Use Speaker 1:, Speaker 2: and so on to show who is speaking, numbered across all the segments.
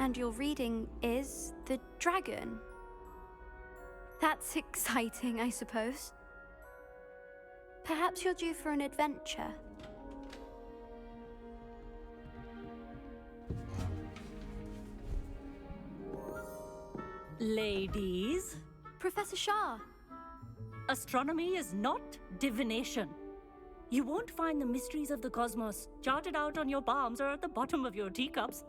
Speaker 1: And your reading is the dragon. That's exciting, I suppose. Perhaps you're due for an adventure.
Speaker 2: Ladies,
Speaker 1: Professor Shah.
Speaker 2: astronomy is not divination. You won't find the mysteries of the cosmos charted out on your palms or at the bottom of your teacups.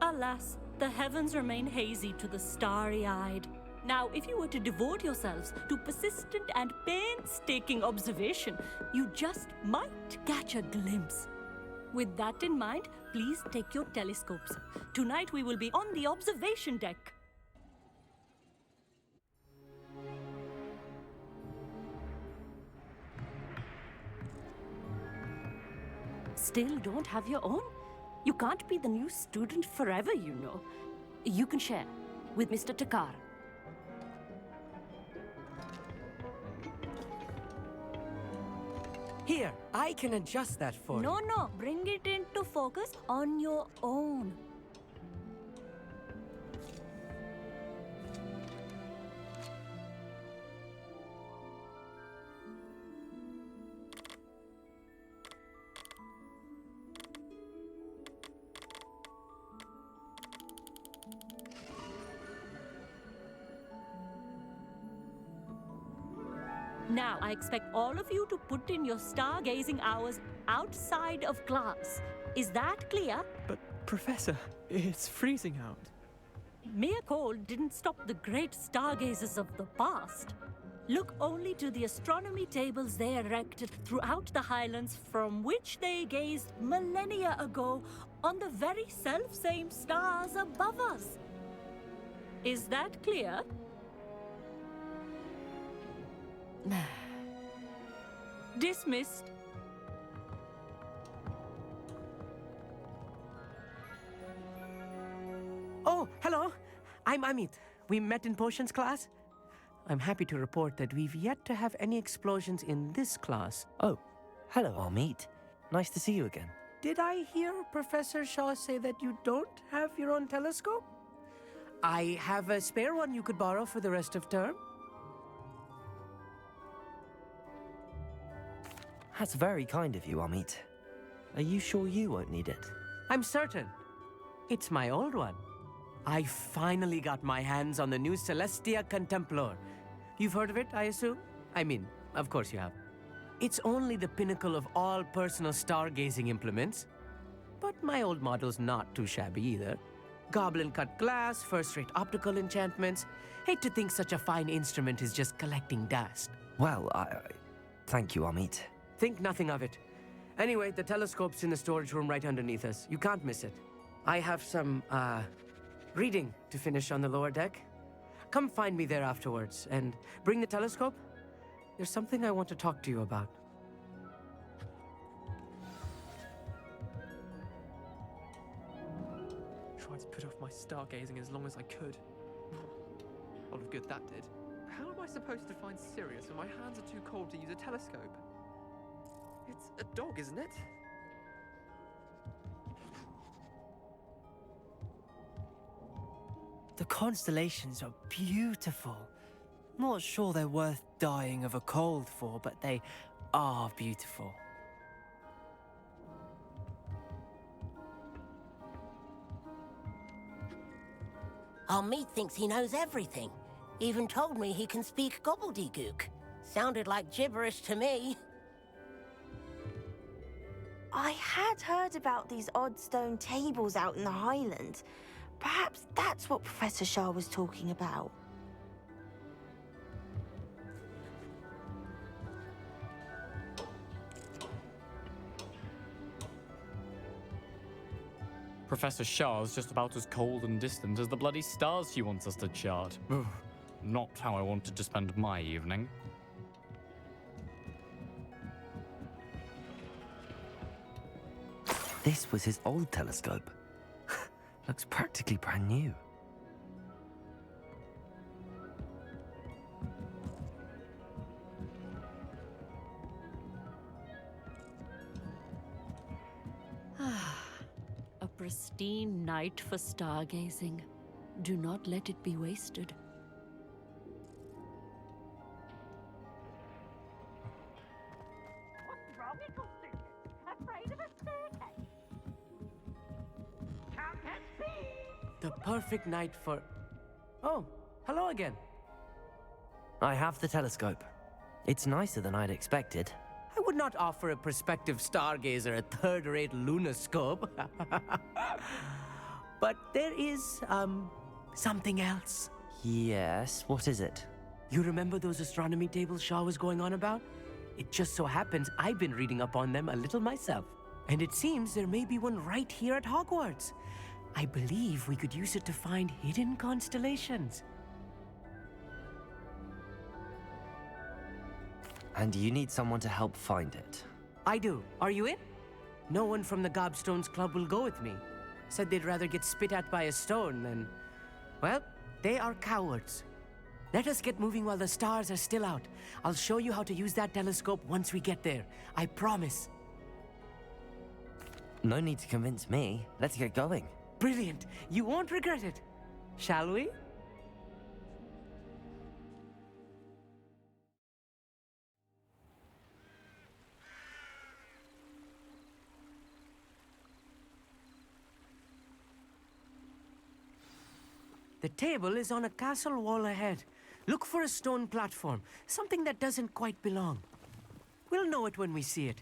Speaker 2: Alas, the heavens remain hazy to the starry-eyed. Now, if you were to devote yourselves to persistent and painstaking observation, you just might catch a glimpse. With that in mind, please take your telescopes. Tonight we will be on the observation deck. Still don't have your own? You can't be the new student forever, you know. You can share with Mr. Takar.
Speaker 3: Here, I can adjust that for you.
Speaker 2: No, bring it into focus on your own. Now, I expect all of you to put in your stargazing hours outside of class. Is that clear?
Speaker 4: But, Professor, it's freezing out.
Speaker 2: Mere cold didn't stop the great stargazers of the past. Look only to the astronomy tables they erected throughout the highlands from which they gazed millennia ago on the very self-same stars above us. Is that clear? Dismissed.
Speaker 3: Oh, hello. I'm Amit. We met in potions class. I'm happy to report that we've yet to have any explosions in this class.
Speaker 5: Oh, hello, Amit. Nice to see you again.
Speaker 3: Did I hear Professor Shaw say that you don't have your own telescope? I have a spare one you could borrow for the rest of term.
Speaker 5: That's very kind of you, Amit. Are you sure you won't need it?
Speaker 3: I'm certain. It's my old one. I finally got my hands on the new Celestia Contemplor. You've heard of it, I assume? I mean, of course you have. It's only the pinnacle of all personal stargazing implements. But my old model's not too shabby either. Goblin-cut glass, first-rate optical enchantments. Hate to think such a fine instrument is just collecting dust.
Speaker 5: Well, thank you, Amit.
Speaker 3: Think nothing of it. Anyway, the telescope's in the storage room right underneath us. You can't miss it. I have some, reading to finish on the lower deck. Come find me there afterwards, and bring the telescope. There's something I want to talk to you about.
Speaker 4: Tried to put off my stargazing as long as I could. A lot of good that did. How am I supposed to find Sirius when my hands are too cold to use a telescope? It's a dog, isn't it?
Speaker 6: The constellations are beautiful. Not sure they're worth dying of a cold for, but they are beautiful.
Speaker 7: Amit thinks he knows everything. Even told me he can speak gobbledygook. Sounded like gibberish to me.
Speaker 8: I had heard about these odd stone tables out in the Highlands. Perhaps that's what Professor Shah was talking about.
Speaker 9: Professor Shah's just about as cold and distant as the bloody stars she wants us to chart. Not how I wanted to spend my evening.
Speaker 5: This was his old telescope. Looks practically brand new.
Speaker 2: A pristine night for stargazing. Do not let it be wasted.
Speaker 7: What's wrong, Eccleston? Afraid of a staircase? Countess B!
Speaker 3: The perfect night for... Oh, hello again.
Speaker 5: I have the telescope. It's nicer than I'd expected.
Speaker 3: I would not offer a prospective stargazer a third-rate lunoscope. But there is, something else.
Speaker 5: Yes, what is it?
Speaker 3: You remember those astronomy tables Shaw was going on about? It just so happens I've been reading up on them a little myself. And it seems there may be one right here at Hogwarts. I believe we could use it to find hidden constellations.
Speaker 5: And you need someone to help find it.
Speaker 3: I do. Are you in? No one from the Gobstones Club will go with me. Said they'd rather get spit at by a stone than... Well, they are cowards. Let us get moving while the stars are still out. I'll show you how to use that telescope once we get there. I promise.
Speaker 5: No need to convince me. Let's get going.
Speaker 3: Brilliant. You won't regret it. Shall we? The table is on a castle wall ahead. Look for a stone platform, something that doesn't quite belong. We'll know it when we see it.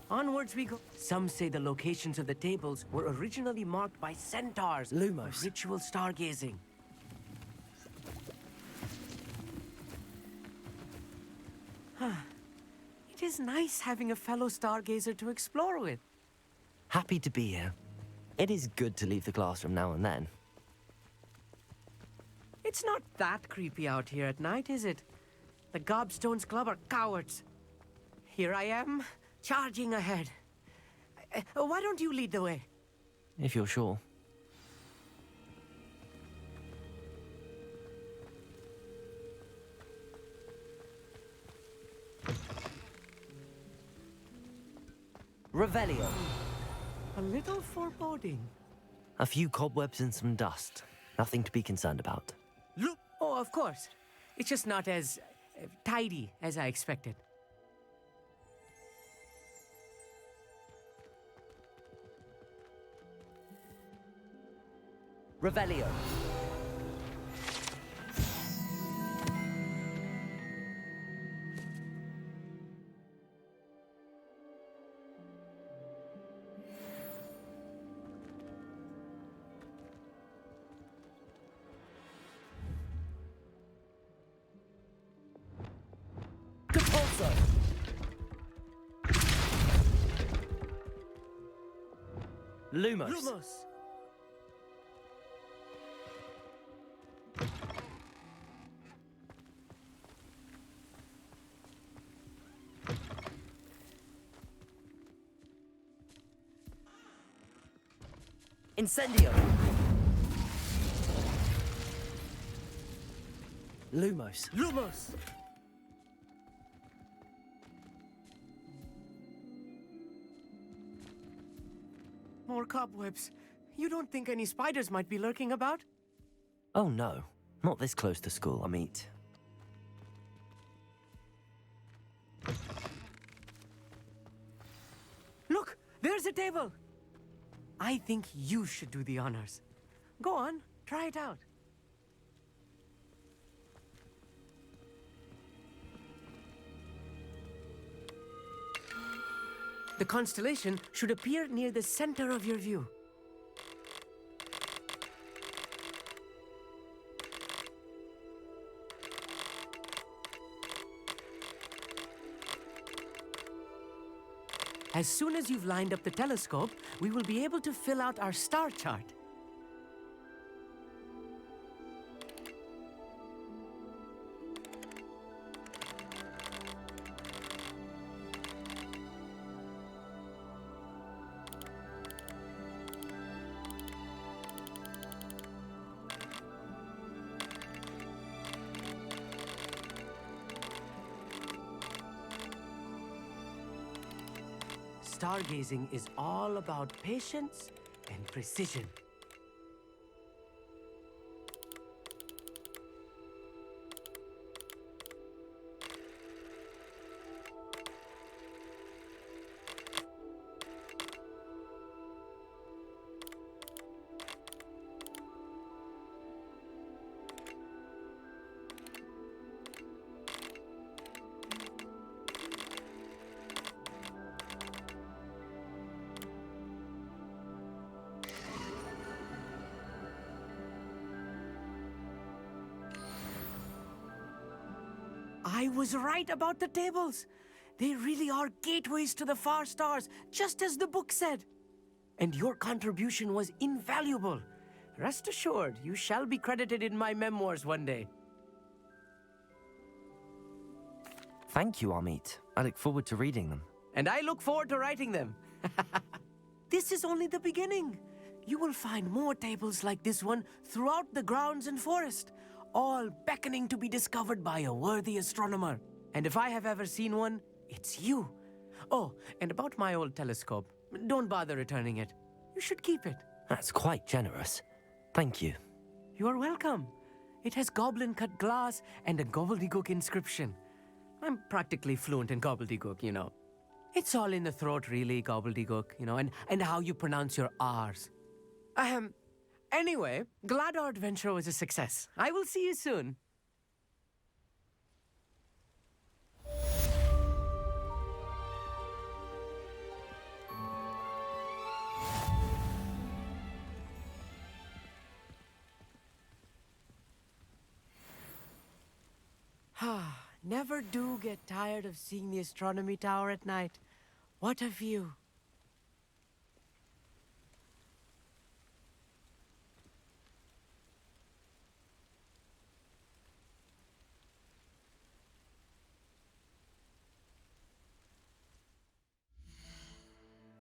Speaker 3: Onwards we go. Some say the locations of the tables were originally marked by centaurs.
Speaker 5: Lumos.
Speaker 3: For ritual stargazing. It is nice having a fellow stargazer to explore with.
Speaker 5: Happy to be here. It is good to leave the classroom now and then.
Speaker 3: It's not that creepy out here at night, is it? The Gobstones Club are cowards. Here I am, charging ahead. Why don't you lead the way?
Speaker 5: If you're sure. Revelio.
Speaker 3: A little foreboding.
Speaker 5: A few cobwebs and some dust. Nothing to be concerned about.
Speaker 3: Look! Oh, of course. It's just not as tidy as I expected.
Speaker 5: Revelio. Lumos.
Speaker 3: Lumos!
Speaker 5: Incendio. Lumos.
Speaker 3: Lumos! More cobwebs. You don't think any spiders might be lurking about?
Speaker 5: Oh no, not this close to school, Amit.
Speaker 3: Look, there's a table. I think you should do the honors. Go on, try it out. The constellation should appear near the center of your view. As soon as you've lined up the telescope, we will be able to fill out our star chart. Stargazing is all about patience and precision. I was right about the tables. They really are gateways to the far stars, just as the book said. And your contribution was invaluable. Rest assured, you shall be credited in my memoirs one day.
Speaker 5: Thank you, Amit. I look forward to reading them.
Speaker 3: And I look forward to writing them. This is only the beginning. You will find more tables like this one throughout the grounds and forest, all beckoning to be discovered by a worthy astronomer. And if I have ever seen one, it's you. Oh, and about my old telescope, don't bother returning it. You should keep it.
Speaker 5: That's quite generous. Thank you.
Speaker 3: You're welcome. It has goblin-cut glass and a gobbledygook inscription. I'm practically fluent in gobbledygook, you know. It's all in the throat, really, gobbledygook, you know, and how you pronounce your R's. Anyway, glad our adventure was a success. I will see you soon. Never do get tired of seeing the astronomy tower at night. What a view.